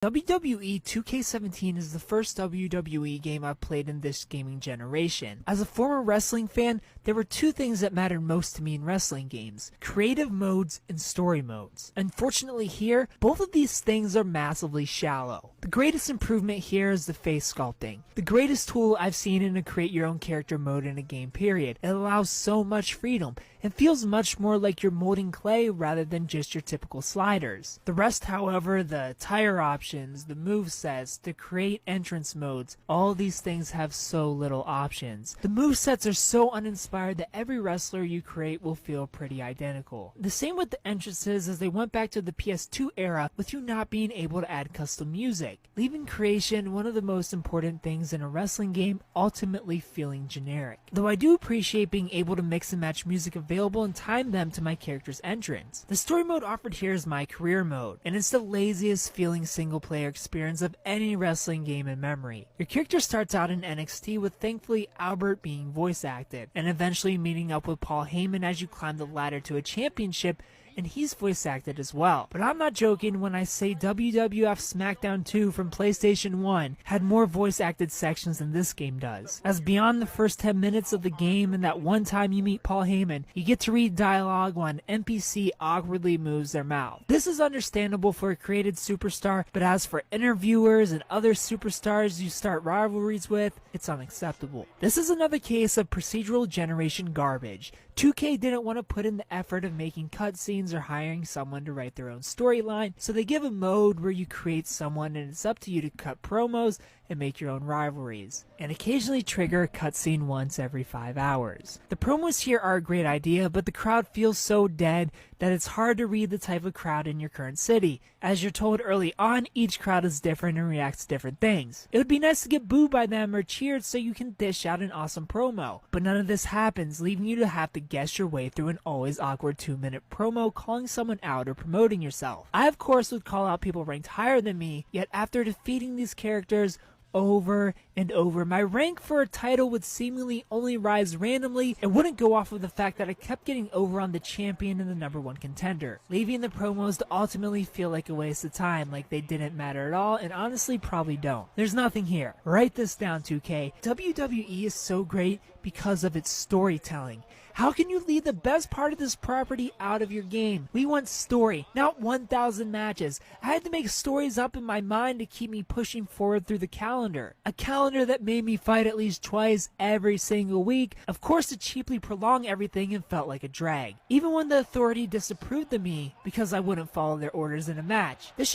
WWE 2K17 is the first WWE game I've played in this gaming generation. As a former wrestling fan, there were two things that mattered most to me in wrestling games: creative modes and story modes. Unfortunately here, both of these things are massively shallow. The greatest improvement here is the face sculpting. The greatest tool I've seen in a create your own character mode in a game period. It allows so much freedom and feels much more like you're molding clay rather than just your typical sliders. The rest, however, the tire options, the movesets, the create entrance modes, all these things have so little options. The movesets are so uninspired that every wrestler you create will feel pretty identical. The same with the entrances, as they went back to the PS2 era with you not being able to add custom music, leaving creation, one of the most important things in a wrestling game, ultimately feeling generic. Though I do appreciate being able to mix and match music available and time them to my character's entrance. The story mode offered here is my career mode, and it's the laziest feeling single player experience of any wrestling game in memory. Your character starts out in NXT with thankfully Albert being voice acted, and eventually meeting up with Paul Heyman as you climb the ladder to a championship, and he's voice acted as well. But I'm not joking when I say WWF SmackDown 2 from PlayStation 1 had more voice acted sections than this game does. As beyond the first 10 minutes of the game and that one time you meet Paul Heyman, you get to read dialogue while an NPC awkwardly moves their mouth. This is understandable for a created superstar, but as for interviewers and other superstars you start rivalries with, it's unacceptable. This is another case of procedural generation garbage. 2K didn't want to put in the effort of making cutscenes or hiring someone to write their own storyline, so they give a mode where you create someone and it's up to you to cut promos and make your own rivalries, and occasionally trigger a cutscene once every 5 hours. The promos here are a great idea, but the crowd feels so dead that it's hard to read the type of crowd in your current city. As you're told early on, each crowd is different and reacts to different things. It would be nice to get booed by them or cheered so you can dish out an awesome promo, but none of this happens, leaving you to have to guess your way through an always awkward 2-minute promo calling someone out or promoting yourself. I of course would call out people ranked higher than me, yet after defeating these characters over and over, my rank for a title would seemingly only rise randomly and wouldn't go off of the fact that I kept getting over on the champion and the #1 contender, leaving the promos to ultimately feel like a waste of time, like they didn't matter at all, and honestly probably don't. There's nothing here. Write this down, 2K. WWE is so great because of its storytelling. How can you leave the best part of this property out of your game? We want story, not 1,000 matches. I had to make stories up in my mind to keep me pushing forward through the calendar. A calendar that made me fight at least twice every single week, of course to cheaply prolong everything and felt like a drag. Even when the authority disapproved of me because I wouldn't follow their orders in a match. This